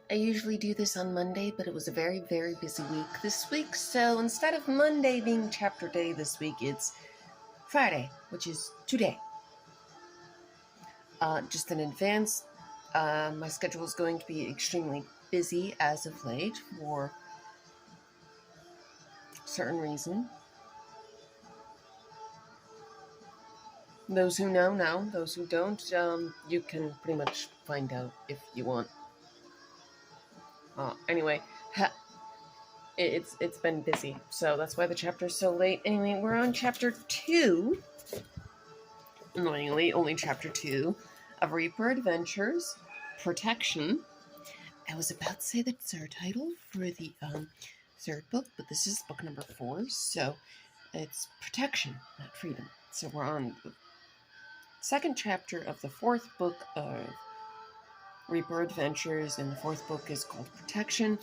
I usually do this on Monday, but it was a very, very busy week this week, so instead of Monday being chapter day this week, it's Friday, which is today. Just in advance, my schedule is going to be extremely busy as of late for certain reason. Those who know. Those who don't, you can pretty much find out if you want. Anyway, it's been busy, so that's why the chapter's so late. Anyway, we're on chapter 2. Annoyingly, only chapter 2 of Reaper Adventures, Protection. I was about to say the third title for the third book, but this is book number 4, so it's Protection, not Freedom. So we're on the second chapter of the 4th book of Reaper Adventures, and the 4th book is called Protection.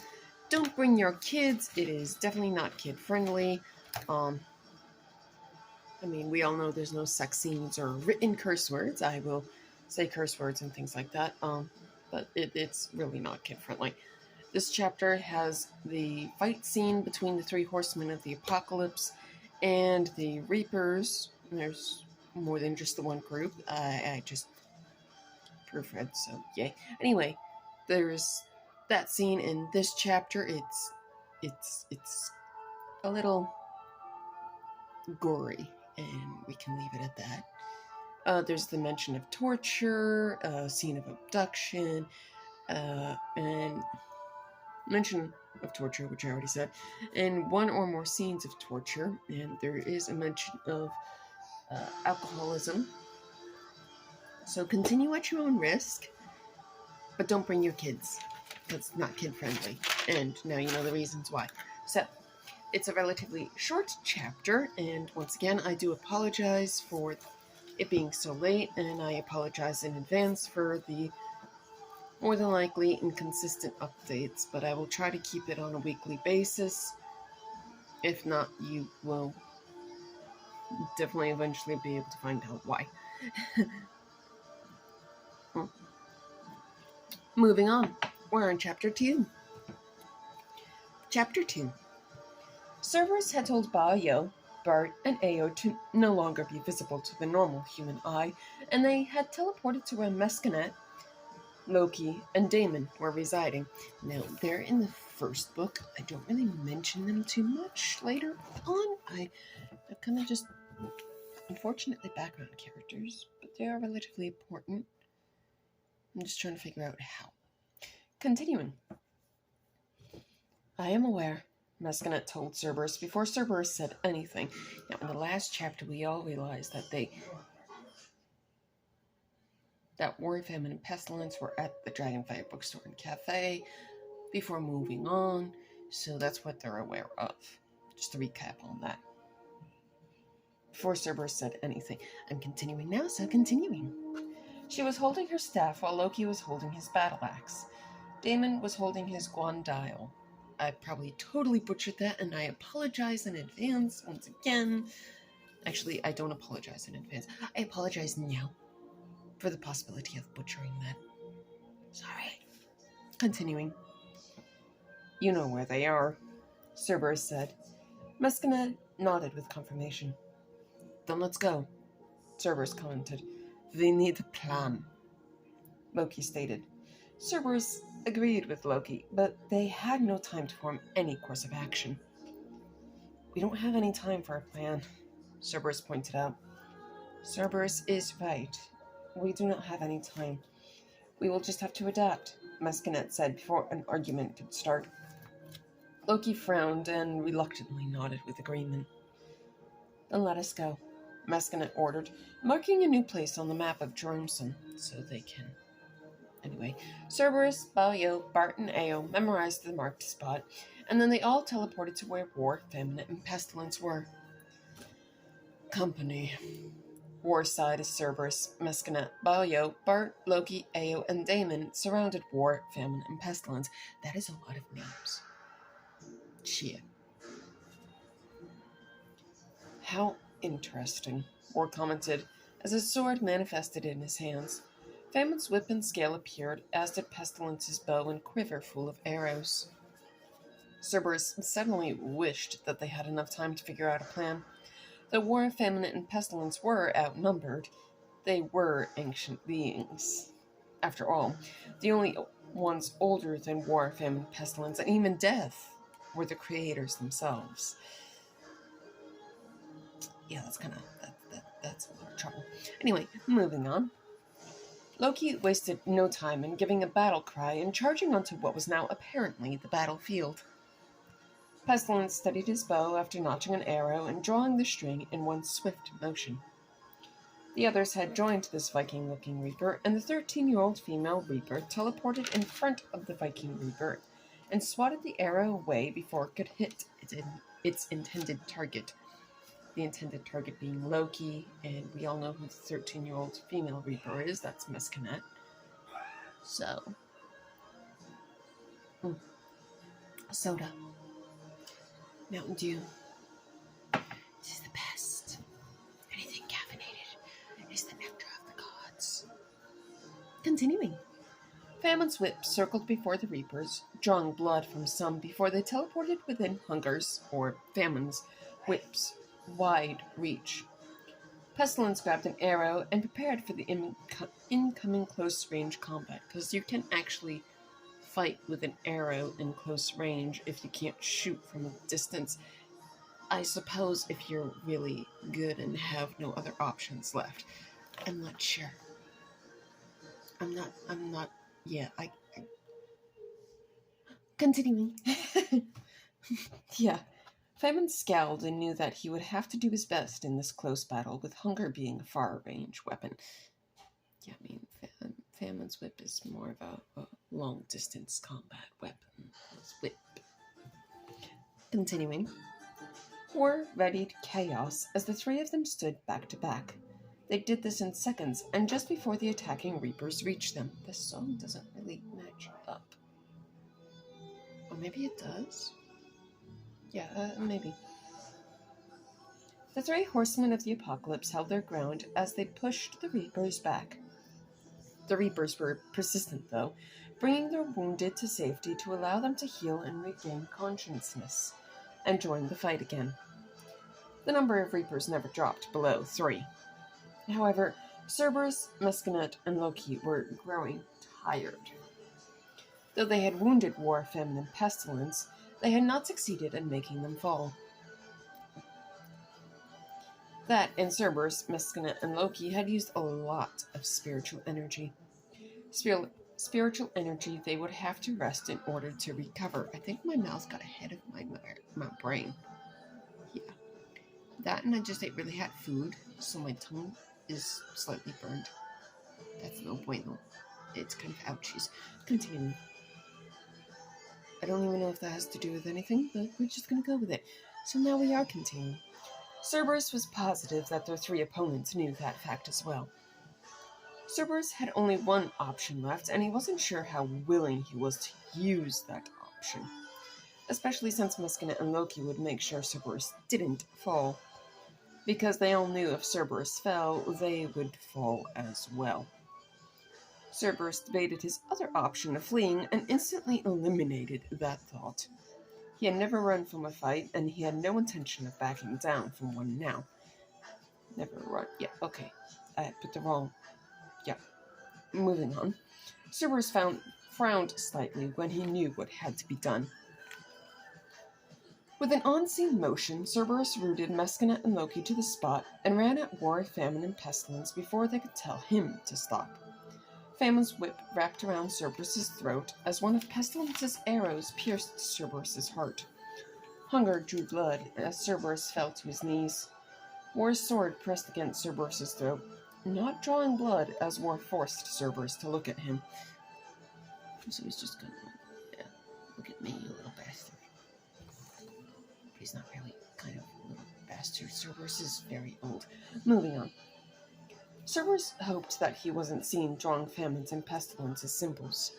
Don't bring your kids. It is definitely not kid-friendly. I mean, we all know there's no sex scenes or written curse words. I will say curse words and things like that, but it's really not kid-friendly. This chapter has the fight scene between the 3 horsemen of the apocalypse and the Reapers. There's more than just the one group. I just proofread, so yay. Anyway, there's that scene in this chapter. It's a little gory, and we can leave it at that. There's the mention of torture, scene of abduction, and mention of torture, which I already said, and 1 or more scenes of torture, and there is a mention of alcoholism. So continue at your own risk, but don't bring your kids. That's not kid-friendly, and now you know the reasons why. So, it's a relatively short chapter, and once again, I do apologize for it being so late, and I apologize in advance for the more than likely inconsistent updates, but I will try to keep it on a weekly basis. If not, you will definitely eventually be able to find out why. Moving on, we're on chapter 2. Chapter 2. Cerberus had told Bao, Bart, and Ao to no longer be visible to the normal human eye, and they had teleported to where Mescanet, Loki, and Damon were residing. Now, they're in the first book. I don't really mention them too much later on. They're kind of just, unfortunately, background characters, but they are relatively important. I'm just trying to figure out how. Continuing. I am aware, Mescanet told Cerberus before Cerberus said anything. Now, in the last chapter, we all realized that War, Famine, and Pestilence were at the Dragonfire Bookstore and Cafe before moving on, so that's what they're aware of. Just to recap on that. Before Cerberus said anything. I'm continuing now, so continuing. She was holding her staff while Loki was holding his battle axe. Damon was holding his Guandile. I probably totally butchered that, and I apologize in advance once again. Actually, I don't apologize in advance. I apologize now for the possibility of butchering that. Sorry. Continuing. You know where they are, Cerberus said. Mescanet nodded with confirmation. Then let's go, Cerberus commented. We need a plan, Loki stated. Cerberus agreed with Loki, but they had no time to form any course of action. We don't have any time for a plan, Cerberus pointed out. Cerberus is right. We do not have any time. We will just have to adapt, Mescanet said before an argument could start. Loki frowned and reluctantly nodded with agreement. Then let us go, Mescanet ordered, marking a new place on the map of Jormson so they can. Anyway, Cerberus, Bao, Bart, and Ao memorized the marked spot, and then they all teleported to where War, Famine, and Pestilence were. Company. War sighed as Cerberus, Mescanet, Bao, Bart, Loki, Ao, and Damon surrounded War, Famine, and Pestilence. That is a lot of names. Shit. How interesting, War commented as his sword manifested in his hands. Famine's whip and scale appeared, as did Pestilence's bow and quiver full of arrows. Cerberus suddenly wished that they had enough time to figure out a plan. Though War, Famine, and Pestilence were outnumbered, they were ancient beings. After all, the only ones older than War, Famine, Pestilence, and even Death were the creators themselves. Yeah, that's that's a lot of trouble. Anyway, moving on. Loki wasted no time in giving a battle cry and charging onto what was now apparently the battlefield. Pestilence steadied his bow after notching an arrow and drawing the string in one swift motion. The others had joined this Viking-looking Reaper, and the 13-year-old female Reaper teleported in front of the Viking Reaper and swatted the arrow away before it could hit its intended target. The intended target being Loki, and we all know who the 13-year-old female Reaper is. That's Mescanet. So, soda. Mountain Dew. This is the best. Anything caffeinated is the nectar of the gods. Continuing. Famine's whip circled before the Reapers, drawing blood from some before they teleported within Hunger's, or Famine's, whip's wide reach. Pestilence grabbed an arrow and prepared for the incoming close-range combat, because you can actually fight with an arrow in close range if you can't shoot from a distance. I suppose if you're really good and have no other options left. I'm not sure. I'm not, yeah, I continuing. Yeah. Famine scowled and knew that he would have to do his best in this close battle, with Hunger being a far-range weapon. Yeah, I mean, Famine's whip is more of a long-distance combat weapon. His whip. Continuing. War readied chaos as the three of them stood back to back. They did this in seconds, and just before the attacking Reapers reached them. This song doesn't really match up. Or maybe it does? Yeah, maybe. The three horsemen of the apocalypse held their ground as they pushed the Reapers back. The Reapers were persistent, though, bringing their wounded to safety to allow them to heal and regain consciousness, and join the fight again. The number of Reapers never dropped below 3. However, Cerberus, Mescanet, and Loki were growing tired. Though they had wounded War, Famine, and Pestilence, they had not succeeded in making them fall. That and Cerberus, Mescanet, and Loki had used a lot of spiritual energy. Spiritual energy they would have to rest in order to recover. I think my mouth got ahead of my brain. Yeah. That, and I just ate really hot food, so my tongue is slightly burned. That's no bueno. It's kind of ouchies. Continuing. I don't even know if that has to do with anything, but we're just going to go with it. So now we are continuing. Cerberus was positive that their three opponents knew that fact as well. Cerberus had only one option left, and he wasn't sure how willing he was to use that option, especially since Mescanet and Loki would make sure Cerberus didn't fall, because they all knew if Cerberus fell, they would fall as well. Cerberus debated his other option of fleeing and instantly eliminated that thought. He had never run from a fight, and he had no intention of backing down from one now. Never run. Yeah, okay. I put the wrong... Yeah. Moving on. Cerberus frowned slightly when he knew what had to be done. With an unseen motion, Cerberus rooted Mescanet and Loki to the spot and ran at War, Famine, and Pestilence before they could tell him to stop. Famine's whip wrapped around Cerberus's throat as one of Pestilence's arrows pierced Cerberus's heart. Hunger drew blood as Cerberus fell to his knees. War's sword pressed against Cerberus's throat, not drawing blood as War forced Cerberus to look at him. So he's just gonna, look at me, you little bastard. But he's not really kind of a little bastard. Cerberus is very old. Moving on. Cerberus hoped that he wasn't seen drawing Famines and Pestilence as symbols.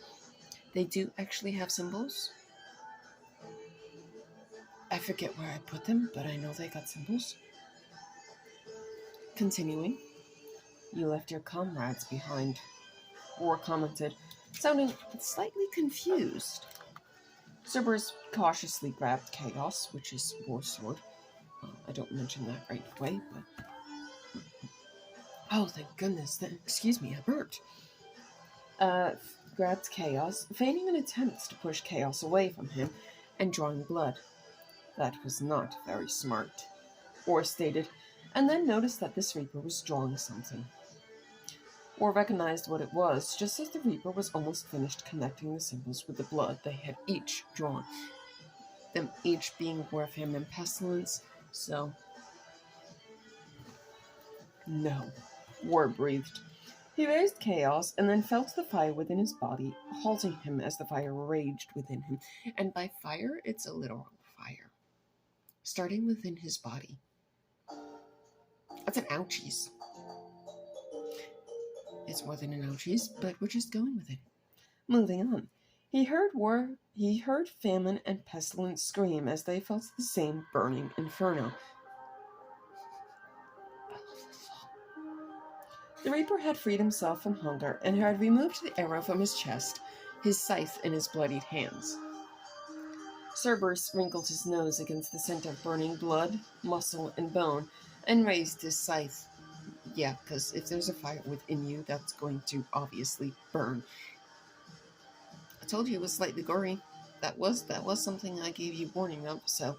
They do actually have symbols. I forget where I put them, but I know they got symbols. Continuing. You left your comrades behind. War commented, sounding slightly confused. Cerberus cautiously grabbed Chaos, which is War's sword. I don't mention that right away, but... Oh, thank goodness. Excuse me, I burped. Grabbed Chaos, feigning an attempt to push Chaos away from him and drawing blood. That was not very smart, War stated, and then noticed that this Reaper was drawing something. War recognized what it was, just as the Reaper was almost finished connecting the symbols with the blood they had each drawn, them each being War, Famine, and Pestilence, so... No, War breathed. He raised Chaos and then felt the fire within his body, halting him as the fire raged within him. And by fire, it's a literal fire. Starting within his body. That's an ouchies. It's more than an ouchies, but we're just going with it. Moving on. He heard Famine and Pestilence scream as they felt the same burning inferno. The Reaper had freed himself from hunger and had removed the arrow from his chest, his scythe in his bloodied hands. Cerberus wrinkled his nose against the scent of burning blood, muscle, and bone, and raised his scythe. Yeah, because if there's a fire within you, that's going to obviously burn. I told you it was slightly gory. That was something I gave you warning of, so...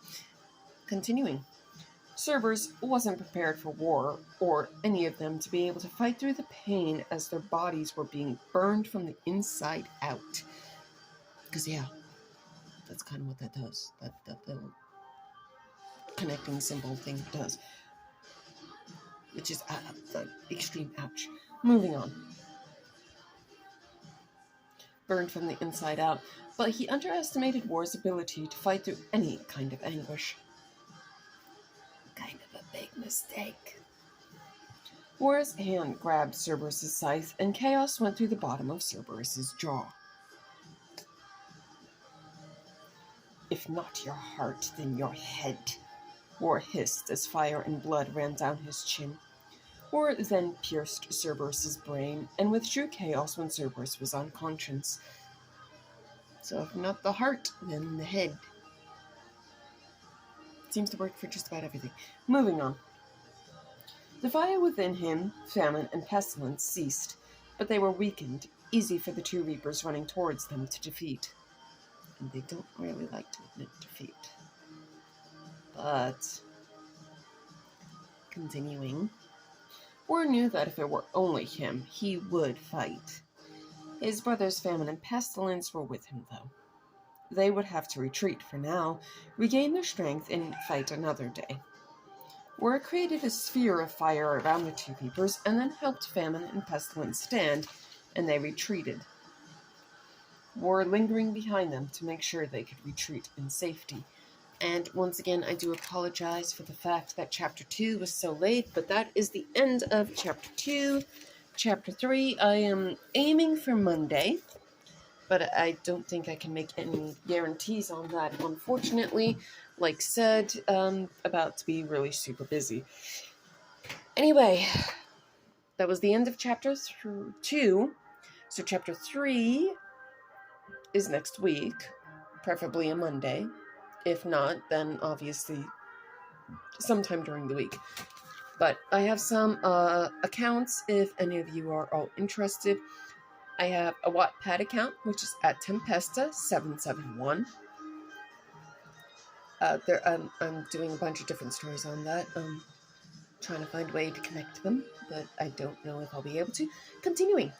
Continuing. Cerberus wasn't prepared for war, or any of them to be able to fight through the pain as their bodies were being burned from the inside out. Because, yeah, that's kind of what that does. That little connecting symbol thing does. Which is the extreme ouch. Moving on. Burned from the inside out, but he underestimated War's ability to fight through any kind of anguish. Kind of a big mistake. War's hand grabbed Cerberus' scythe, and Chaos went through the bottom of Cerberus' jaw. If not your heart, then your head, War hissed as fire and blood ran down his chin. War then pierced Cerberus' brain and withdrew Chaos when Cerberus was unconscious. So if not the heart, then the head. Seems to work for just about everything. Moving on. The fire within him, Famine, and Pestilence ceased, but they were weakened, easy for the two Reapers running towards them to defeat. And they don't really like to admit defeat. But... Continuing. War knew that if it were only him, he would fight. His brothers Famine and Pestilence were with him, though. They would have to retreat for now, regain their strength, and fight another day. War created a sphere of fire around the two Reapers, and then helped Famine and Pestilence stand, and they retreated. War lingering behind them to make sure they could retreat in safety. And once again, I do apologize for the fact that Chapter 2 was so late, but that is the end of Chapter 2. Chapter 3, I am aiming for Monday, but I don't think I can make any guarantees on that, unfortunately. Like said, about to be really super busy. Anyway, that was the end of Chapter 2. So Chapter 3 is next week, preferably a Monday. If not, then obviously sometime during the week. But I have some accounts if any of you are all interested. I have a Wattpad account, which is at Tempesta771. I'm doing a bunch of different stories on that. Trying to find a way to connect them, but I don't know if I'll be able to. Continuing.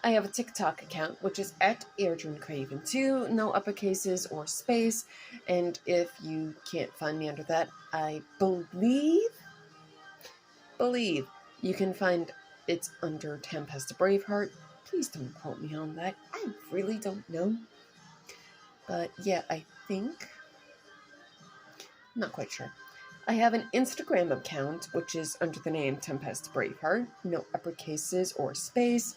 I have a TikTok account, which is at AirdronCraven2, no uppercases or space, and if you can't find me under that, I believe you can find it's under Tempesta Braveheart. Please don't quote me on that. I really don't know. But yeah, I think... not quite sure. I have an Instagram account, which is under the name Tempesta Braveheart, no uppercases or space.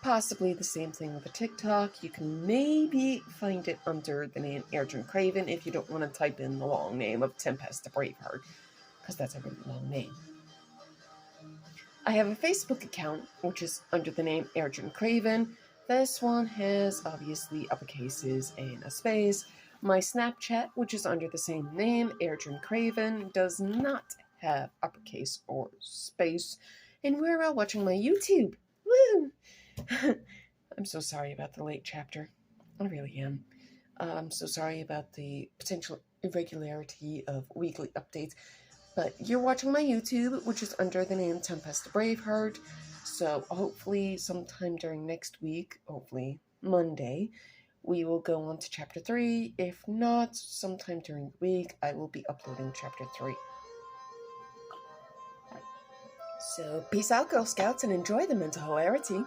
Possibly the same thing with a TikTok. You can maybe find it under the name Airdron Craven if you don't want to type in the long name of Tempesta Braveheart, because that's a really long name. I have a Facebook account, which is under the name Airjun Craven. This one has obviously uppercases and a space. My Snapchat, which is under the same name, Airjun Craven, does not have uppercase or space. And we're all watching my YouTube. Woo! I'm so sorry about the late chapter. I really am. I'm so sorry about the potential irregularity of weekly updates. But you're watching my YouTube, which is under the name Tempest the Braveheart. So hopefully sometime during next week, hopefully Monday, we will go on to chapter 3. If not, sometime during the week, I will be uploading chapter 3. So peace out, Girl Scouts, and enjoy the mental hilarity.